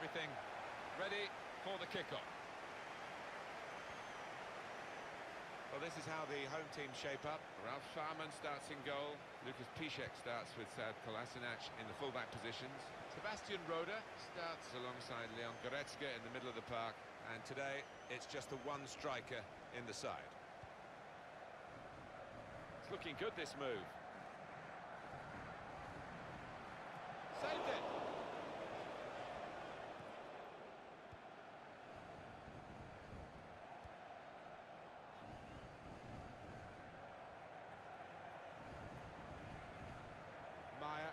everything ready for the kickoff. Well, this is how the home team shape up. Ralf Schaarman starts in goal. Lucas Piszczek starts with Sad Kolasinac in the fullback positions. Sebastian Rode starts alongside Leon Goretzka in the middle of the park. And today, it's just the one striker in the side. It's looking good, this move. Saved it. Maya.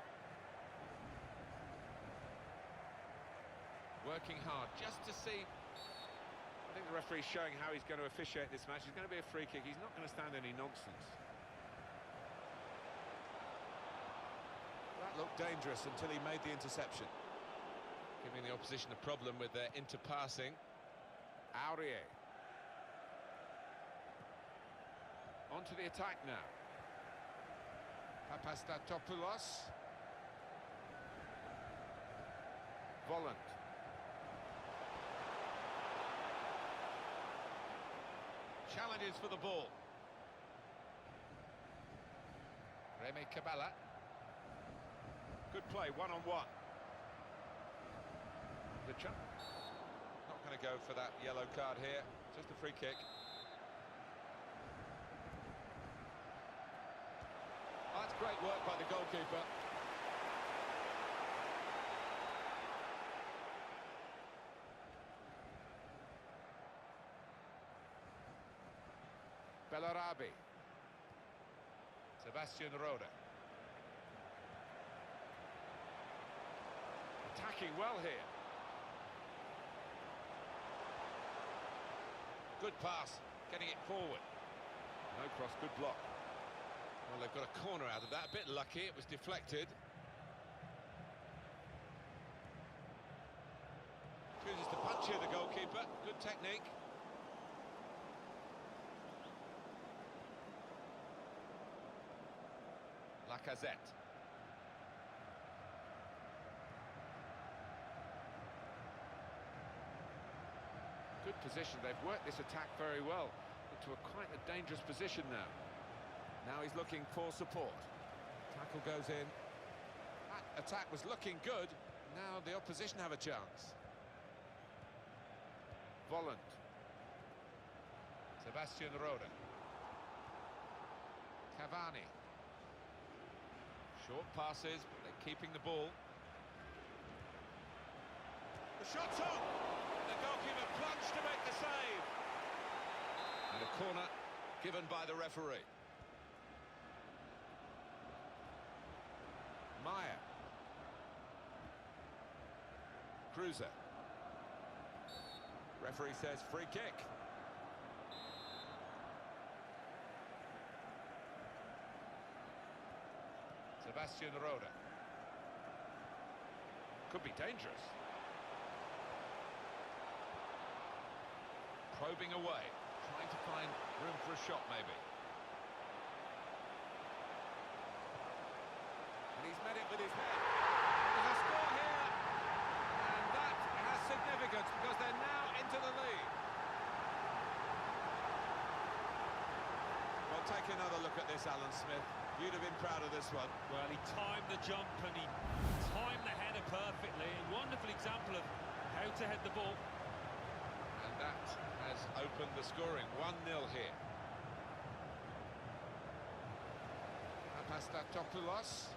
Working hard just to see. I think the referee's showing how he's going to officiate this match. It's going to be a free kick. He's not going to stand any nonsense. That looked dangerous until he made the interception. Giving the opposition a problem with their interpassing. Aurier. On to the attack now. Papastatopoulos. Volland. Challenges for the ball. Remy Cabala. Good play, one-on-one. The jump. Not going to go for that yellow card here. Just a free kick. Oh, that's great work by the goalkeeper. Bellarabi. Sebastian Rode. Attacking well here. Good pass, getting it forward. No cross, good block. Well, they've got a corner out of that. A bit lucky, it was deflected. Chooses to punch here, the goalkeeper. Good technique. Lacazette. Good position. They've worked this attack very well into quite a dangerous position now. Now he's looking for support. Tackle goes in. That attack was looking good. Now the opposition have a chance. Volland. Sebastian Rode. Cavani. Short passes, but they're keeping the ball. The shot's on! The goalkeeper plunged to make the save. And a corner given by the referee. Maya. Cruiser. Referee says free kick. Sebastian Rode. Could be dangerous. Probing away, trying to find room for a shot, maybe. And he's met it with his head. There's a score here, and that has significance because they're now into the lead. Well, take another look at this, Alan Smith. You'd have been proud of this one. Well, he timed the jump and he timed the header perfectly. A wonderful example of how to head the ball. And that has opened the scoring. 1-0 here. Papastatopoulos.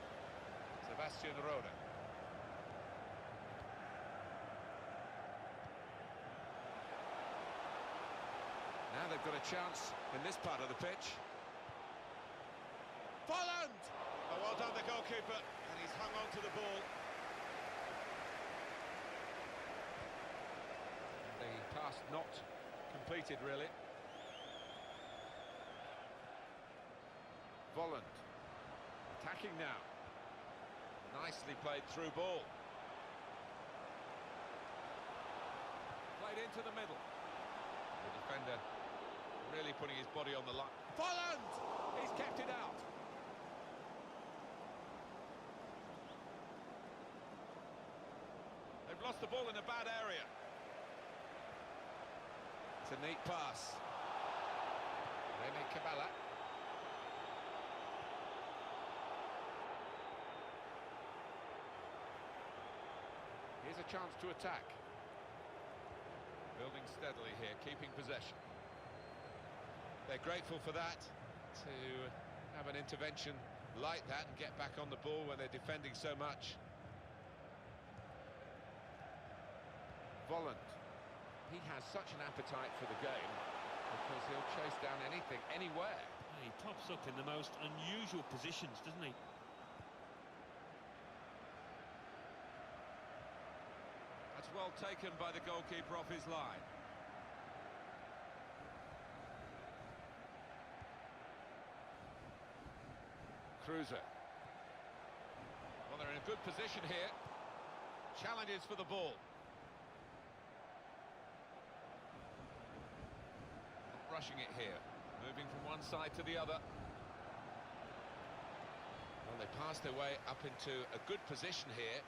Sebastian Rode. Now they've got a chance in this part of the pitch. Volland! Oh, well done, the goalkeeper, and he's hung on to the ball. The pass not completed, really. Volland. Attacking now. Nicely played through ball. Played into the middle. The defender really putting his body on the line. Volland! He's kept it out. They've lost the ball in a bad area. It's a neat pass. Kabala. Here's a chance to attack. Building steadily here, keeping possession. They're grateful for that, to have an intervention like that and get back on the ball when they're defending so much. Volland. He has such an appetite for the game because he'll chase down anything, anywhere. He pops up in the most unusual positions, doesn't he? That's well taken by the goalkeeper off his line. Cruiser. Well, they're in a good position here. Challenges for the ball. Not rushing it here. Moving from one side to the other. Well, they passed their way up into a good position here,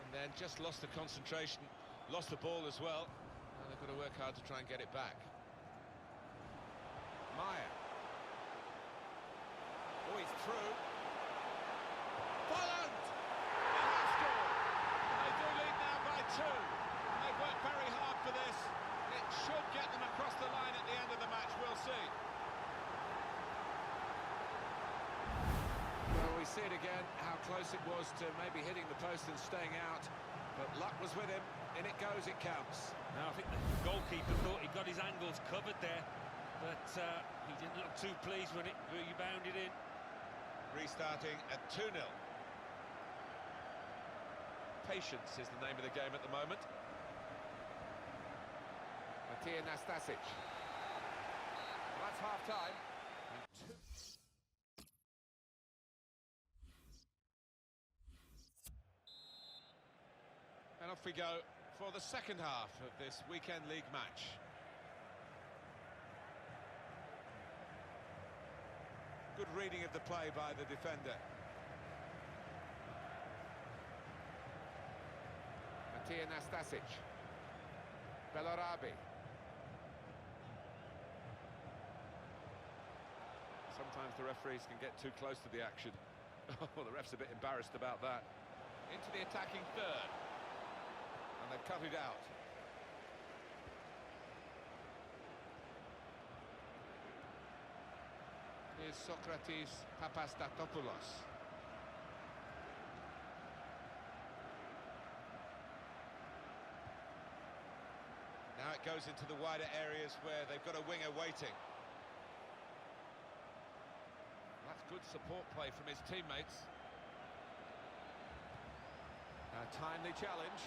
and then just lost the concentration, lost the ball as well. And they've got to work hard to try and get it back. Maya. Oh, he's through. Volland! They have scored. They do lead now by 2. They've worked very hard for this. It should get them across the line at the end of the match. We'll see. Well, we see it again, how close it was to maybe hitting the post and staying out. But luck was with him. In it goes, it counts. Now, I think the goalkeeper thought he got his angles covered there, but he didn't look too pleased when it rebounded in. Restarting at 2-0. Patience is the name of the game at the moment. Matija Nastasic. Well, that's half-time. And off we go for the second half of this weekend league match. Good reading of the play by the defender. Matija Nastasic. Bellarabi. Sometimes the referees can get too close to the action. Oh, the ref's a bit embarrassed about that. Into the attacking third. And they've cut it out. Here's Socrates Papastatopoulos. Now it goes into the wider areas where they've got a winger waiting. That's good support play from his teammates. A timely challenge.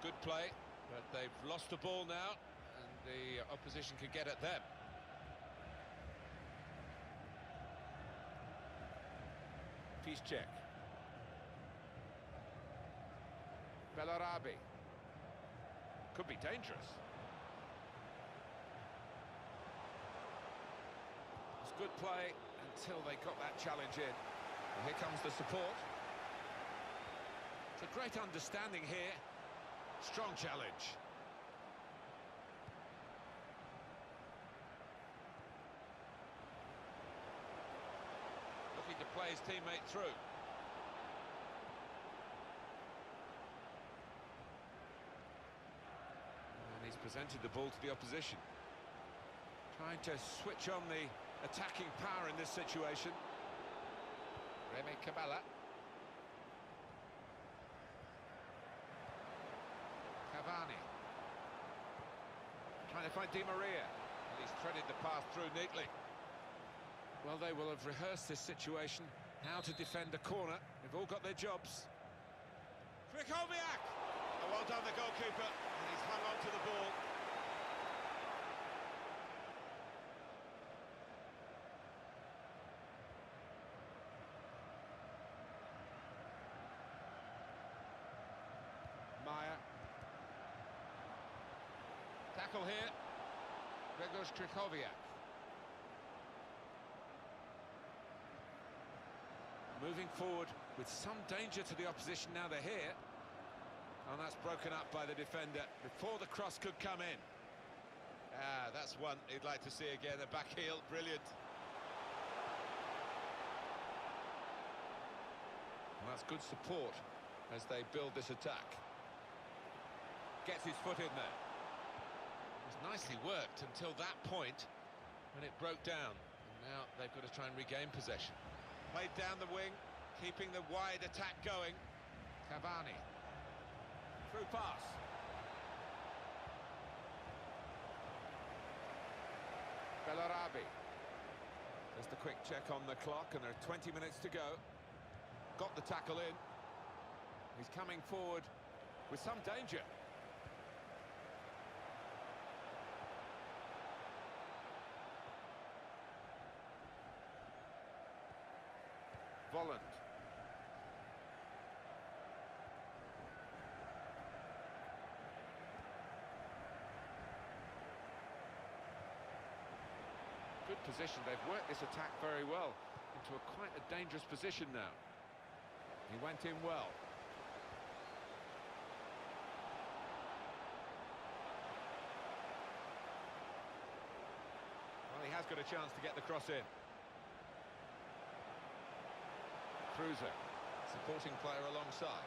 Good play, but they've lost the ball now, and the opposition can get at them. Piszczek. Bellarabi. Could be dangerous. It's good play until they got that challenge in. And here comes the support. It's a great understanding here. Strong challenge. Looking to play his teammate through. And he's presented the ball to the opposition. Trying to switch on the attacking power in this situation. Remy Kabala. Cavani. Trying to find Di Maria. And he's threaded the path through neatly. Well, they will have rehearsed this situation, how to defend a corner. They've all got their jobs. Krychowiak! Oh, well done, the goalkeeper. And he's hung on to the ball. Maya. Tackle here. Grzegorz Krychowiak. Moving forward with some danger to the opposition now they're here. And that's broken up by the defender before the cross could come in. Ah, that's one he'd like to see again. The back heel, brilliant. Well, that's good support as they build this attack. Gets his foot in there. It was nicely worked until that point when it broke down. And now they've got to try and regain possession. Played down the wing, keeping the wide attack going. Cavani. Through pass. Bellarabi. Just a quick check on the clock, and there are 20 minutes to go. Got the tackle in. He's coming forward with some danger. Volland. Good position. They've worked this attack very well into quite a dangerous position now. He went in well. Well, he has got a chance to get the cross in. Cruiser, supporting player alongside.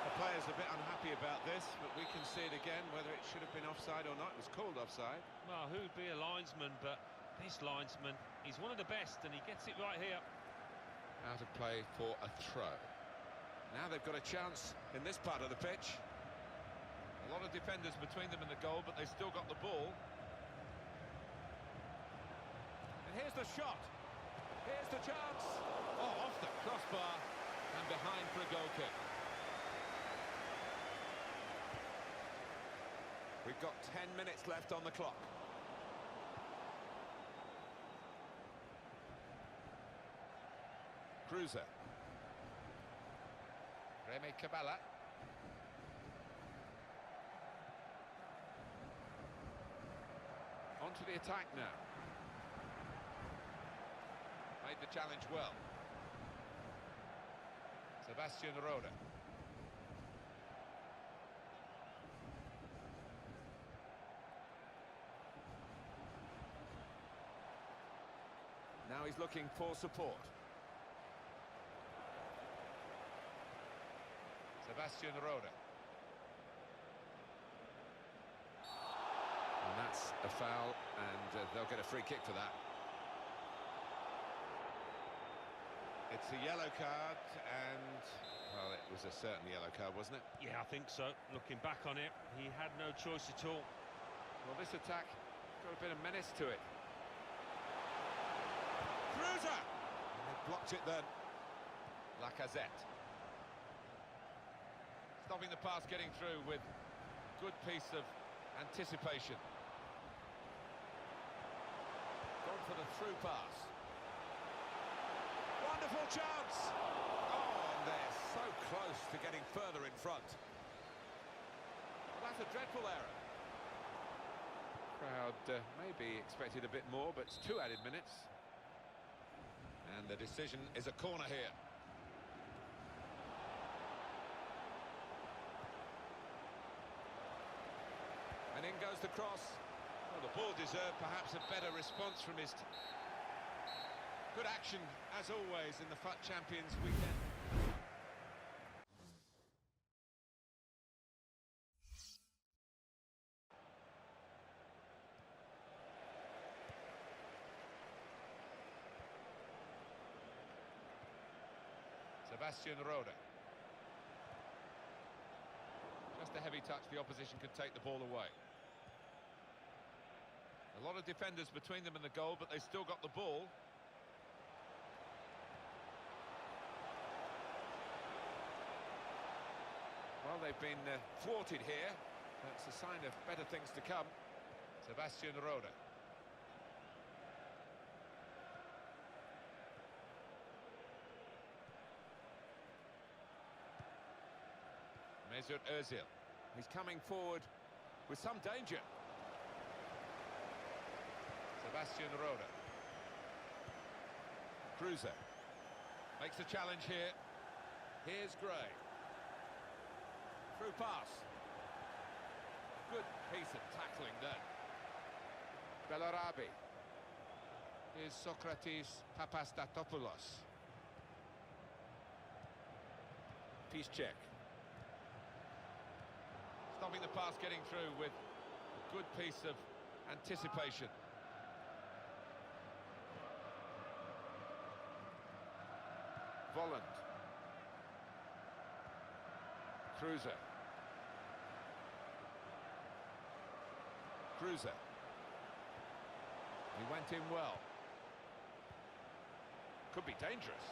The player's a bit unhappy about this, but we can see it again, whether it should have been offside or not. It was called offside. Well, who'd be a linesman, but this linesman, he's one of the best, and he gets it right here. Out of play for a throw. Now they've got a chance in this part of the pitch. A lot of defenders between them and the goal, but they've still got the ball. And here's the shot. Here's the chance. Oh, off the crossbar and behind for a goal kick. We've got 10 minutes left on the clock. Cruiser. Remy Cabala. On to the attack now. Made the challenge well. Sebastian Roda. Now he's looking for support. Sebastian Roda. And that's a foul, and they'll get a free kick for that. It's a yellow card, and, well, it was a certain yellow card, wasn't it? Yeah, I think so. Looking back on it, he had no choice at all. Well, this attack got a bit of menace to it. Cruiser! And they blocked it then. Lacazette. Stopping the pass getting through with good piece of anticipation. Gone for the through pass. Wonderful chance! Oh, and they're so close to getting further in front. Well, that's a dreadful error. Crowd maybe expected a bit more, but it's 2 added minutes. And the decision is a corner here. And in goes the cross. Well, the ball deserved perhaps a better response from his... Good action, as always, in the FUT Champions weekend. Sebastian Roda. Just a heavy touch, the opposition could take the ball away. A lot of defenders between them and the goal, but they've still got the ball. Well, they've been thwarted here. That's a sign of better things to come. Sebastian Roda. Mesut Özil. He's coming forward with some danger. Sebastian Roda. Cruiser. Makes the challenge here. Here's Gray. Through pass. Good piece of tackling there. Bellarabi. Here's Socrates Papastatopoulos. Piszczek. Stopping the pass getting through with a good piece of anticipation. Volland. Cruiser. He went in well. Could be dangerous.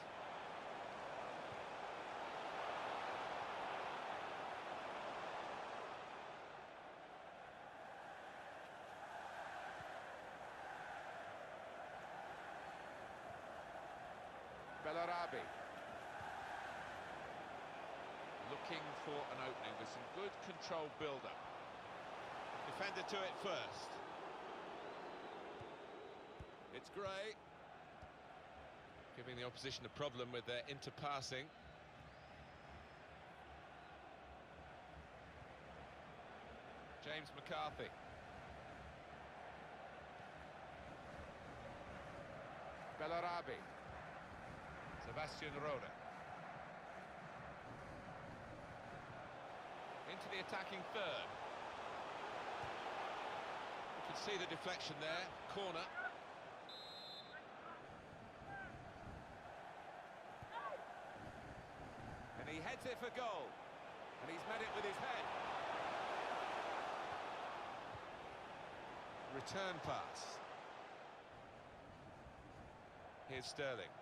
Bellarabi. Looking for an opening with some good controlled build-up. Defender to it first. It's Gray. Giving the opposition a problem with their interpassing. James McCarthy. Bellarabi. Sebastian Roda. Into the attacking third. You can see the deflection there. Corner. And he heads it for goal. And he's met it with his head. Return pass. Here's Sterling.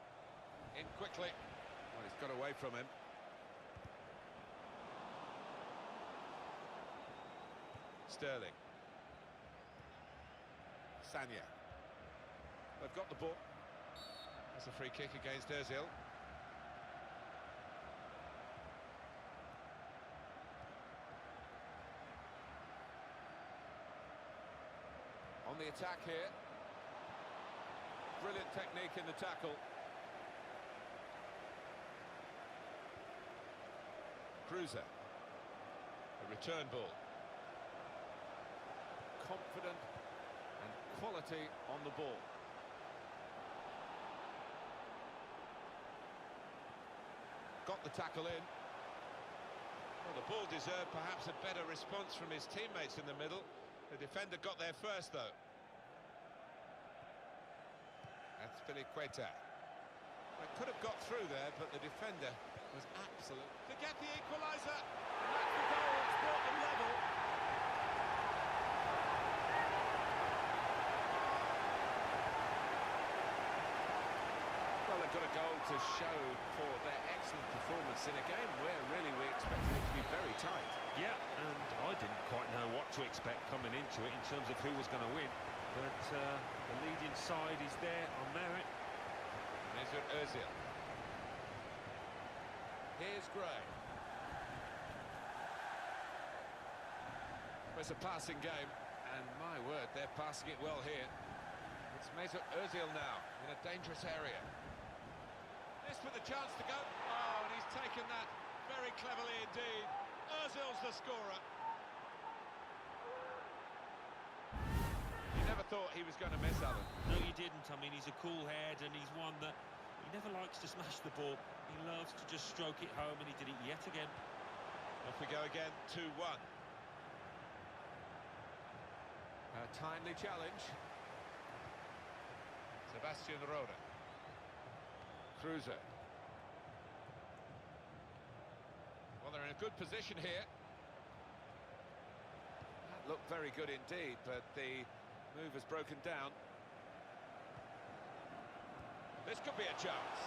In quickly. Well, he's got away from him. Sterling. Sanya. They've got the ball. That's a free kick against Özil. On the attack here. Brilliant technique in the tackle. Cruiser. A return ball. Confident and quality on the ball. Got the tackle in. Well, the ball deserved perhaps a better response from his teammates in the middle. The defender got there first, though. That's Filiqueta. They could have got through there, but the defender was absolute. To get the equaliser, and that's the goal that's brought them level. Well, they've got a goal to show for their excellent performance in a game where really we expected it to be very tight. Yeah, and I didn't quite know what to expect coming into it in terms of who was going to win. But the leading side is there on merit. Mesut Özil. Here's Gray. It's a passing game, and my word, they're passing it well here. It's Mesut Özil now, in a dangerous area. This with the chance to go. Oh, and he's taken that very cleverly indeed. Özil's the scorer. You never thought he was going to miss, Alan. No, you didn't. I mean, he's a cool head, and he's one that he never likes to smash the ball. He loves to just stroke it home, and he did it yet again. Off we go again, 2-1. A timely challenge. Sebastian Roda. Cruiser. Well, they're in a good position here. That looked very good indeed, but the move has broken down. This could be a chance.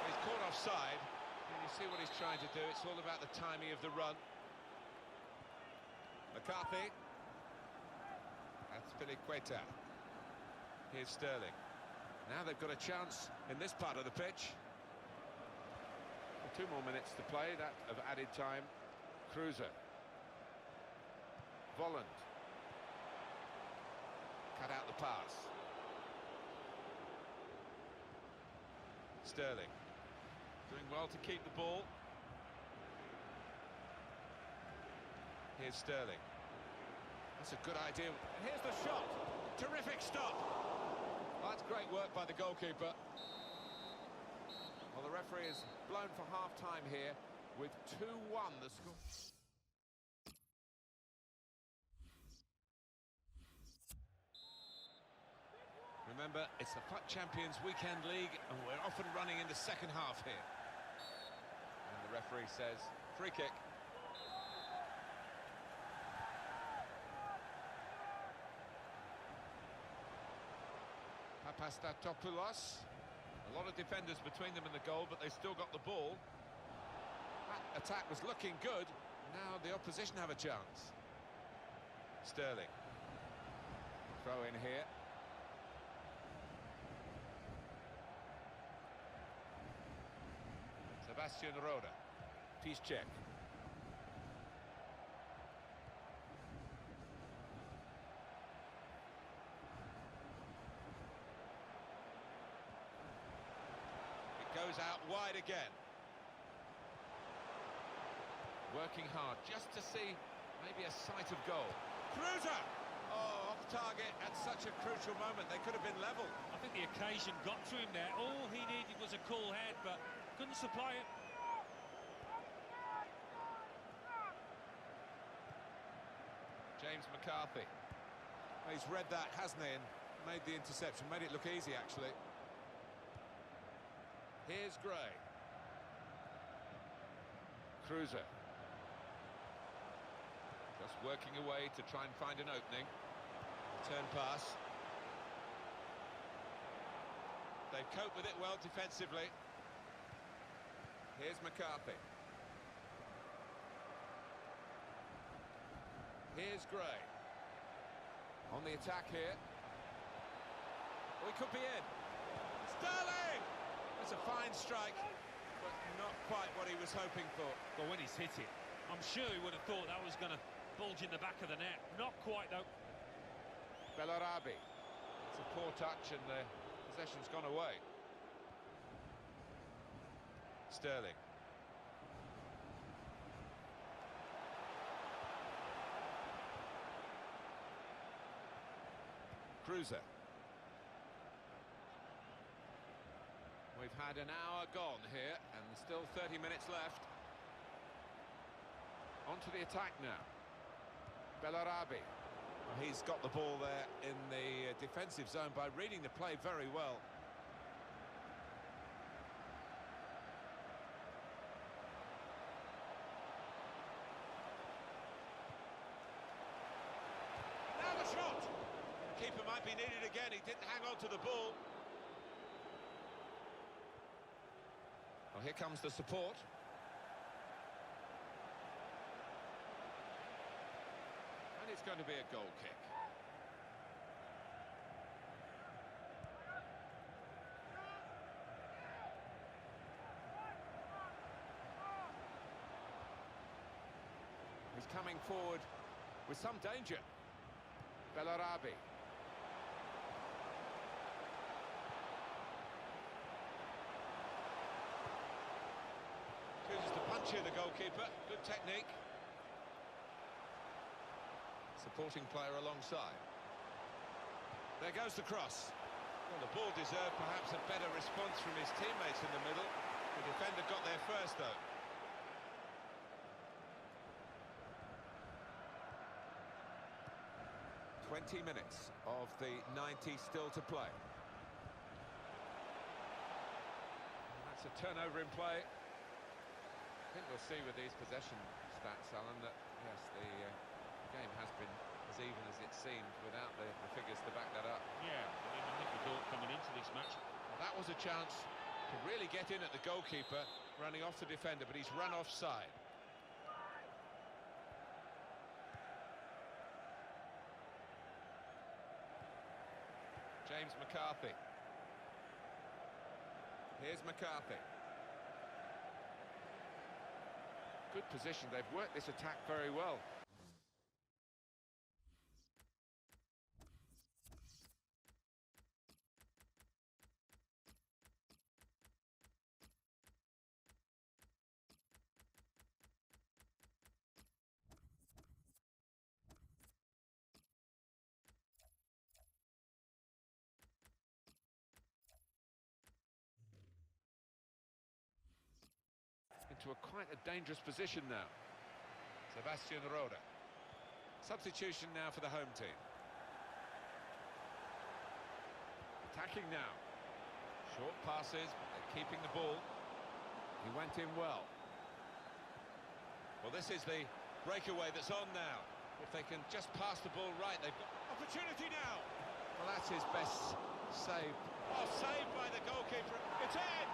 He's caught offside. And you see what he's trying to do. It's all about the timing of the run. McCarthy. That's Filiqueta. Here's Sterling. Now they've got a chance in this part of the pitch. 2 more minutes to play, that of added time. Cruiser. Volland. Cut out the pass. Sterling. Doing well to keep the ball. Here's Sterling. That's a good idea. And here's the shot. Terrific stop. That's great work by the goalkeeper. Well, the referee is blown for half-time here with 2-1 the score. Remember, it's the FUT Champions Weekend League, and we're off and running in the second half here. And the referee says, free kick. Papastatopoulos. A lot of defenders between them and the goal, but they still got the ball. That attack was looking good. Now the opposition have a chance. Sterling. Throw in here. Sebastian, Piszczek. It goes out wide again. Working hard just to see maybe a sight of goal. Kruse! Oh, off target at such a crucial moment. They could have been level. I think the occasion got to him there. All he needed was a cool head, but couldn't supply it. James McCarthy. Well, he's read that, hasn't he, and made the interception. Made it look easy, actually. Here's Gray. Kruse. Just working away to try and find an opening. Turn pass. They've coped with it well defensively. Here's McCarthy. Here's Gray. On the attack here. Oh, he could be in. Sterling! It's a fine strike, but not quite what he was hoping for. But when he's hit it, I'm sure he would have thought that was going to bulge in the back of the net. Not quite, though. Bellarabi. It's a poor touch and the possession's gone away. Sterling. Kruse. We've had an hour gone here and still 30 minutes left. On to the attack now. Bellarabi. Well, he's got the ball there in the defensive zone by reading the play very well. Now the shot! The keeper might be needed again, he didn't hang on to the ball. Well, here comes the support. And it's going to be a goal kick. He's coming forward with some danger. Bellarabi. Chooses to punch here, the goalkeeper. Good technique. Supporting player alongside. There goes the cross. Well, the ball deserved perhaps a better response from his teammates in the middle. The defender got there first, though. "20 minutes of the 90 still to play. And that's a turnover in play. I think we'll see with these possession stats, Alan, that yes, the game has been as even as it seemed without the figures to back that up. Yeah, I think we thought coming into this match. Well, that was a chance to really get in at the goalkeeper, running off the defender, but he's run offside. James McCarthy. Here's McCarthy. Good position, they've worked this attack very well. quite a dangerous position now. Sebastian Roda. Substitution now for the home team. Attacking now. Short passes, but they're keeping the ball. He went in well. Well, this is the breakaway that's on now. If they can just pass the ball right, they've got opportunity now. Well, that's his best save. Oh, saved by the goalkeeper. It's in!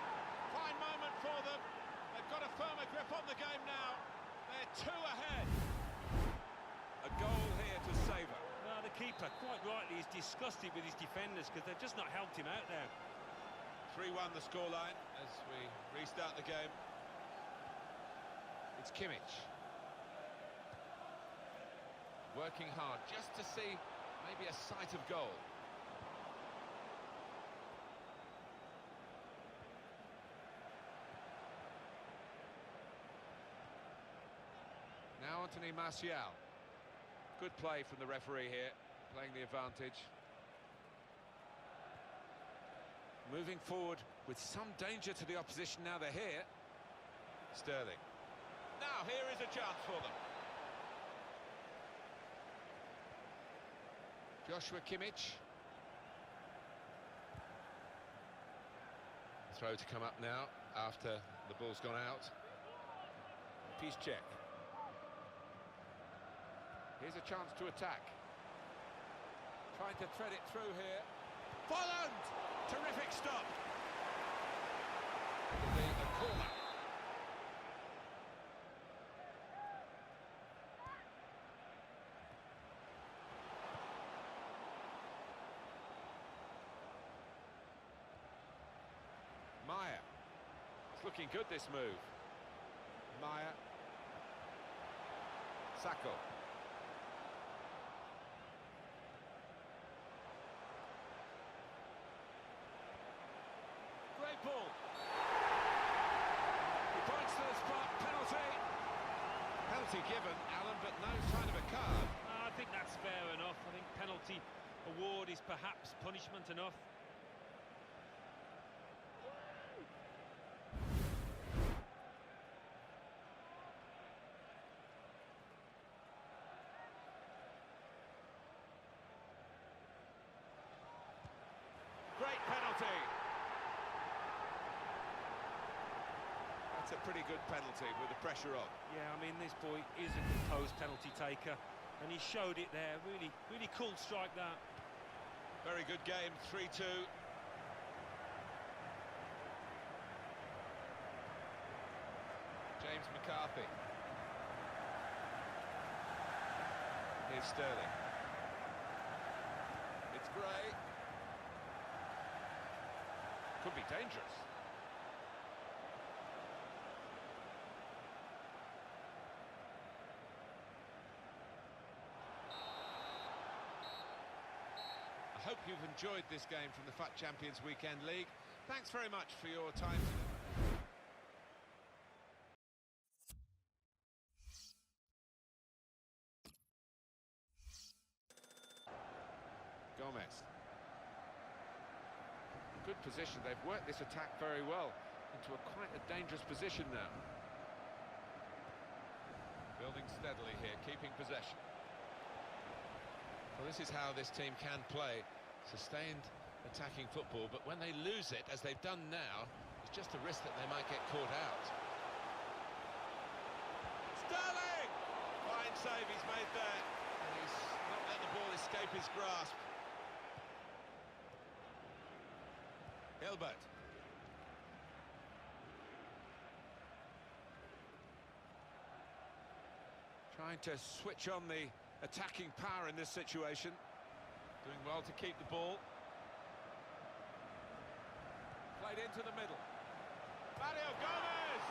Fine moment for them. They've got a firmer grip on the game now. They're 2 ahead. A goal here to savour. No, the keeper, quite rightly, is disgusted with his defenders because they've just not helped him out there. 3-1 the scoreline as we restart the game. It's Kimmich. Working hard just to see maybe a sight of goal. Now Anthony Martial. Good play from the referee here, playing the advantage. Moving forward with some danger to the opposition now they're here. Sterling. Now here is a chance for them. Joshua Kimmich. Throw to come up now after the ball's gone out. Piszczek. Here's a chance to attack. Trying to thread it through here. Folland! Terrific stop. The corner. Maya. It's looking good, this move. Maya. Sacco. Great ball. He points to the spot. Penalty. Penalty given, Alan, but no sign of a card. I think that's fair enough. I think penalty award is perhaps punishment enough. Great penalty. That's a pretty good penalty with the pressure on. Yeah, I mean, this boy is a composed penalty taker, and he showed it there. Really, really cool strike, that. Very good game, 3-2. James McCarthy. Here's Sterling. It's Gray. Could be dangerous. I hope you've enjoyed this game from the FUT Champions Weekend League. Thanks very much for your time today. Gomez. Good position. They've worked this attack very well into quite a dangerous position now. Building steadily here, keeping possession. Well, this is how this team can play. Sustained attacking football, but when they lose it, as they've done now, it's just a risk that they might get caught out. Sterling! Fine save he's made there. And he's not let the ball escape his grasp. Hilbert. Trying to switch on the attacking power in this situation. Doing well to keep the ball. Played into the middle. Mario Gomez!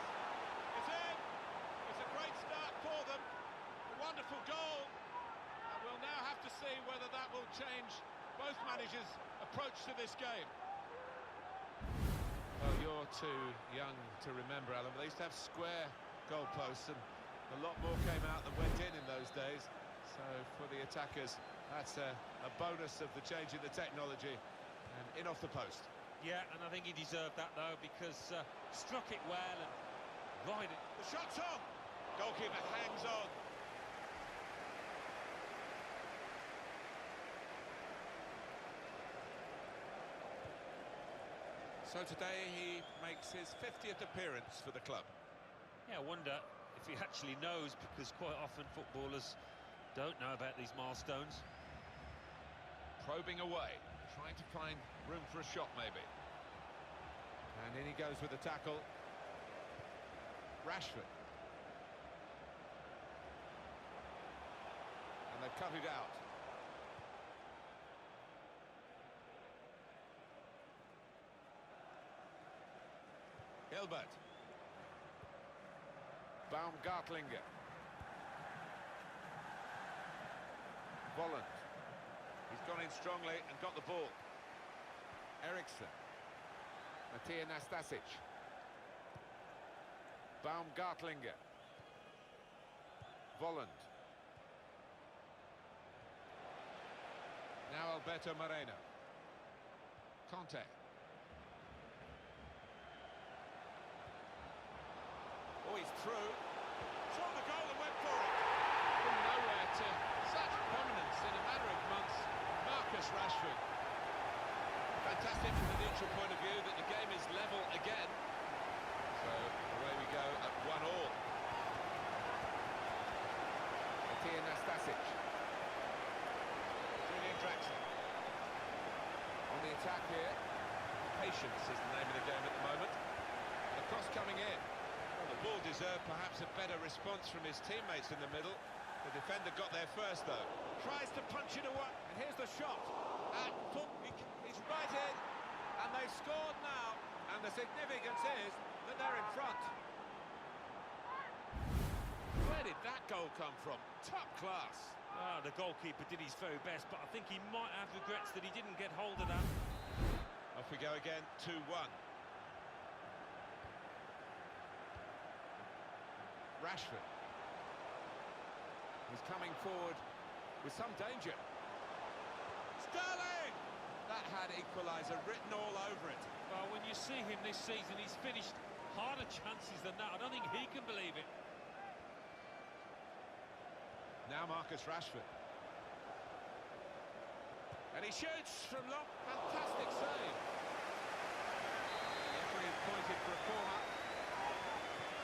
It's in! It's a great start for them. A wonderful goal. And we'll now have to see whether that will change both managers' approach to this game. Well, you're too young to remember, Alan, but they used to have square goalposts, and a lot more came out than went in those days. So for the attackers, that's a bonus of the change in the technology. And in off the post. Yeah, and I think he deserved that, though, because struck it well and Right. The shot's on. Goalkeeper hangs on. So today he makes his 50th appearance for the club. Yeah, I wonder if he actually knows, because quite often footballers don't know about these milestones. Probing away, trying to find room for a shot maybe. And in he goes with the tackle. Rashford. And they've cut it out. Gilbert. Baumgartlinger. Volland. He's gone in strongly and got the ball. Eriksson. Matija Nastasic. Baumgartlinger. Volland. Now Alberto Moreno. Conte. Oh, he's through. Saw the goal and went for it. From nowhere to such prominence in a matter of months. Marcus Rashford. Fantastic from the neutral point of view that the game is level again. So away we go at 1-1. Matija Nastasic. Julian Draxler. On the attack here. Patience is the name of the game at the moment. The cross coming in. Well, the ball deserved perhaps a better response from his teammates in the middle. The defender got there first, though. Tries to punch it away. And here's the shot. At full, he's right in. And they've scored now. And the significance is that they're in front. Where did that goal come from? Top class. Ah, the goalkeeper did his very best, but I think he might have regrets that he didn't get hold of that. Off we go again, 2-1. Rashford. He's coming forward with some danger. Sterling! That had equaliser written all over it. Well, when you see him this season, he's finished harder chances than that. I don't think he can believe it. Now Marcus Rashford. And he shoots from long. Fantastic save. The referee has pointed for a corner.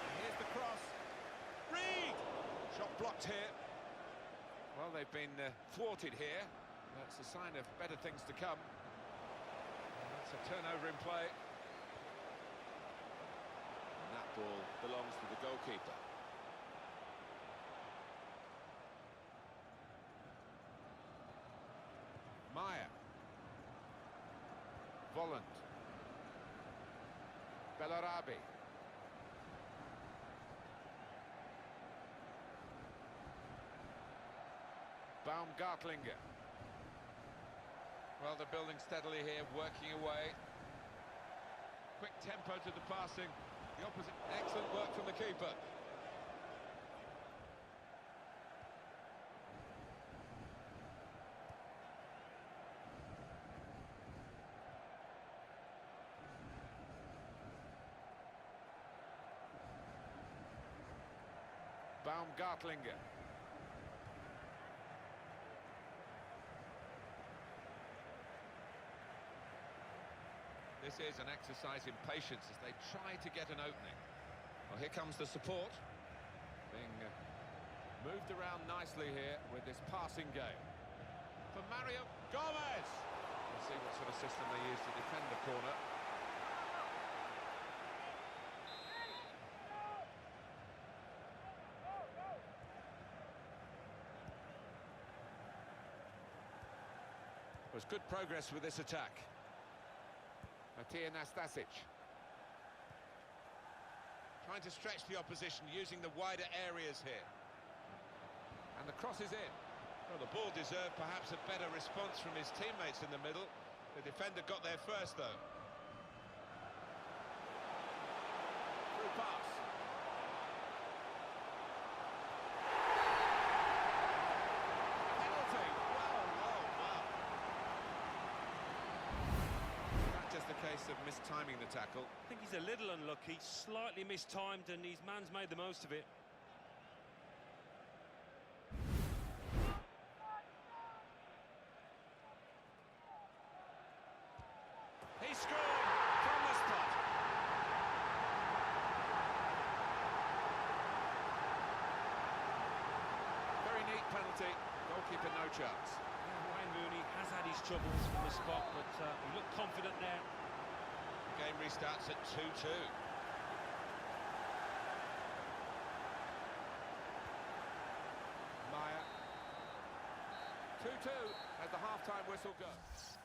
And here's the cross. Reed! Shot blocked here. Well, they've been thwarted here. That's a sign of better things to come. And that's a turnover in play. And that ball belongs to the goalkeeper. Maya. Volland. Bellarabi. Baumgartlinger. Well, they're building steadily here, working away. Quick tempo to the passing. The opposite. Excellent work from the keeper. Baumgartlinger. This is an exercise in patience as they try to get an opening. Well, here comes the support. Being moved around nicely here with this passing game. For Mario Gomez! We'll see what sort of system they use to defend the corner. Was good progress with this attack. Matija Nastasic. Trying to stretch the opposition, using the wider areas here. And the cross is in. Well, the ball deserved perhaps a better response from his teammates in the middle. The defender got there first, though. Through pass. Penalty. Wow. Is that just a case case of mistiming the tackle. I think he's a little unlucky, slightly mistimed, and his man's made the most of it. He scored from the spot. Very neat penalty. Goalkeeper no chance. Wayne Rooney has had his troubles from the spot, but he looked confident there. The game restarts at 2-2. Maya. 2-2 as the half-time whistle goes.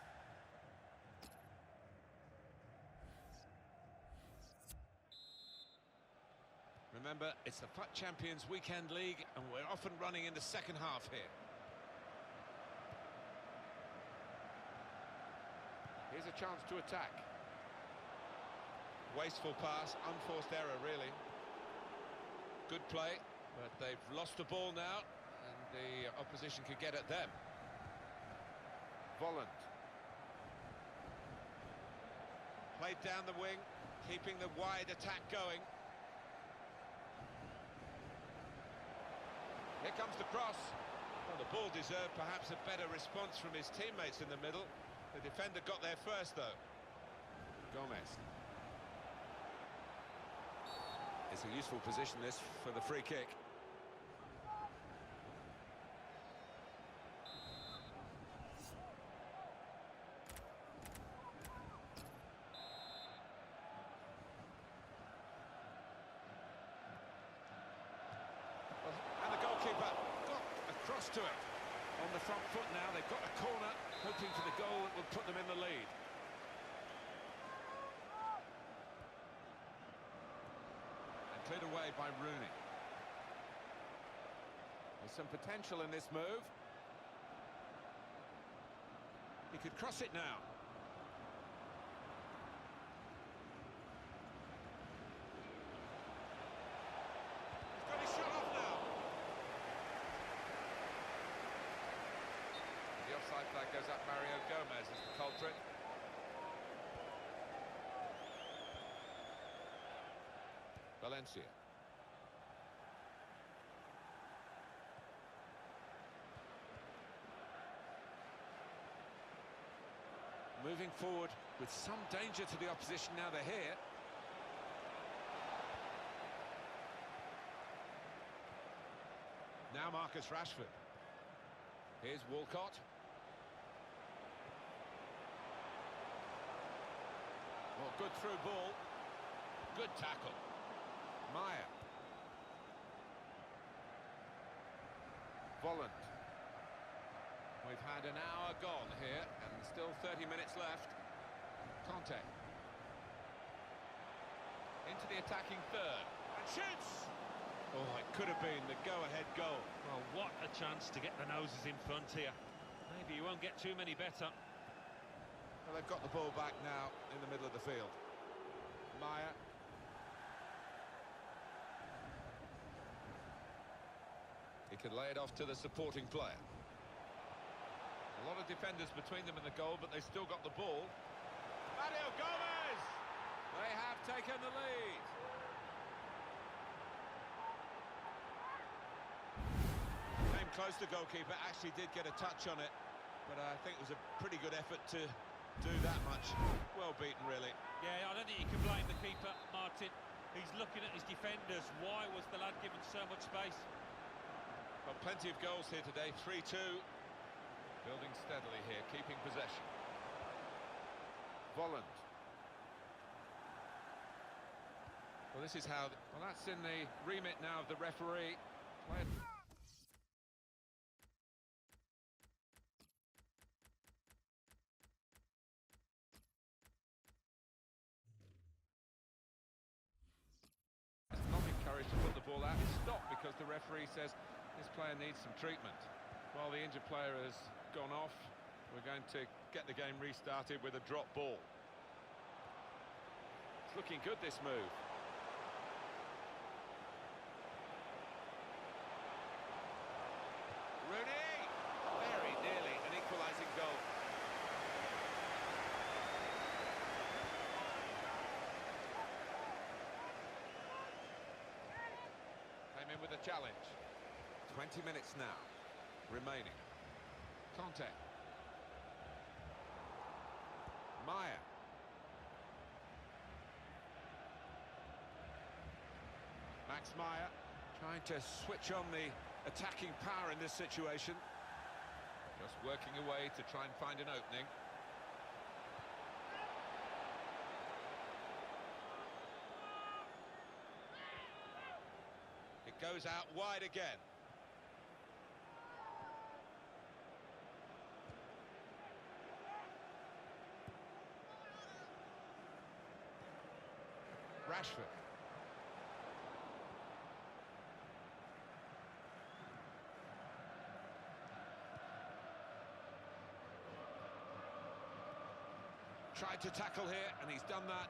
Remember, it's the FUT Champions Weekend League, and we're off and running in the second half here. Here's a chance to attack. Wasteful pass, unforced error, really. Good play, but they've lost the ball now, and the opposition could get at them. Volland. Played down the wing, keeping the wide attack going. Here comes the cross. Well, the ball deserved perhaps a better response from his teammates in the middle. The defender got there first, though. Gomez. It's a useful position, this, for the free kick. And the goalkeeper got across to it. On the front foot now, they've got a corner, hoping for the goal that will put them in the lead. And cleared away by Rooney. There's some potential in this move. He could cross it now. He's got his shot off now. The offside flag goes up. Mario Gomez is the culprit. Valencia. Moving forward with some danger to the opposition now they're here. Now Marcus Rashford. Here's Walcott. Well, good through ball. Good tackle. Maya. Volland. We've had an hour gone here and still 30 minutes left. Conte. Into the attacking third. And shoots! Oh, it could have been the go-ahead goal. Well, what a chance to get the noses in front here. Maybe you won't get too many better. Well, they've got the ball back now in the middle of the field. Maya. He could lay it off to the supporting player. A lot of defenders between them and the goal, but they still got the ball. Mario Gomez! They have taken the lead. Came close, the goalkeeper actually did get a touch on it, but I think it was a pretty good effort to do that much. Well beaten, really. Yeah, I don't think you can blame the keeper, Martin. He's looking at his defenders. Why was the lad given so much space? Well, plenty of goals here today, 3-2. Building steadily here, keeping possession. Volland. Well, this is how... Well, that's in the remit now of the referee. Not encouraged to put the ball out. It's stopped because the referee says this player needs some treatment. While the injured player has gone off, we're going to get the game restarted with a drop ball. It's looking good, this move. Rooney! Very nearly an equalising goal. in with a challenge. 20 minutes now remaining. Conte. Maya. Max Meyer trying to switch on the attacking power in this situation. Just working away to try and find an opening. It goes out wide again. Rashford. Tried to tackle here, and he's done that.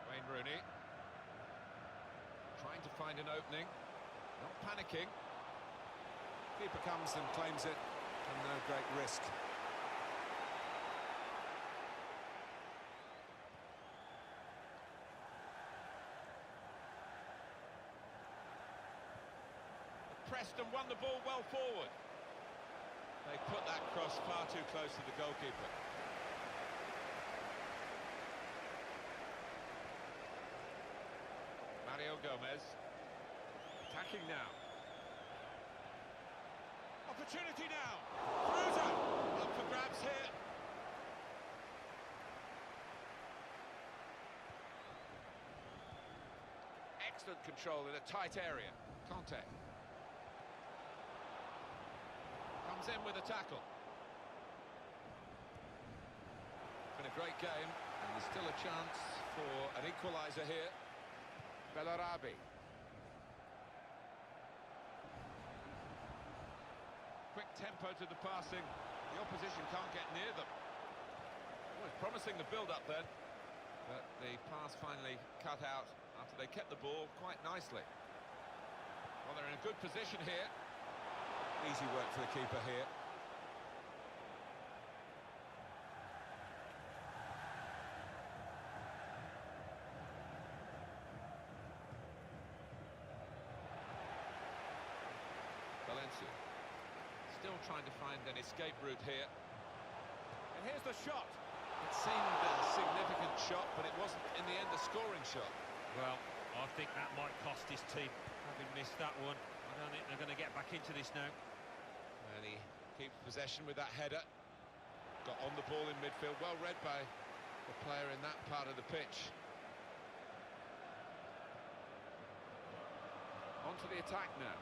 Wayne Rooney. Trying to find an opening. Not panicking. Keeper comes and claims it, and no great risk. Pressed and won the ball well forward. They put that cross far too close to the goalkeeper. Mario Gomez. Attacking now. Opportunity now. Cruiser. Up for grabs here. Excellent control in a tight area. Conte. Comes in with a tackle. It's been a great game, and there's still a chance for an equaliser here. Bellarabi. Quick tempo to the passing. The opposition can't get near them. Well, it's promising the build-up then, but the pass finally cut out after they kept the ball quite nicely. Well, they're in a good position here. Easy work for the keeper here. Valencia. Still trying to find an escape route here. And here's the shot. It seemed a significant shot, but it wasn't in the end a scoring shot. Well, I think that might cost his team, having missed that one. I don't think they're going to get back into this now. And he keeps possession with that header. Got on the ball in midfield, well read by the player in that part of the pitch. On to the attack now.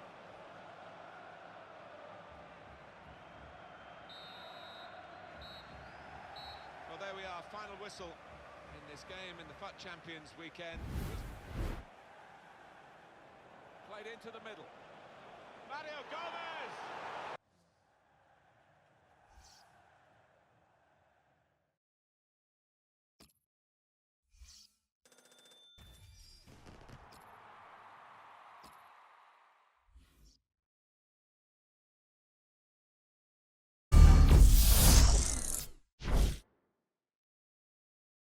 Well, there we are, final whistle in this game in the FUT Champions weekend. Played into the middle. Mario Gomez!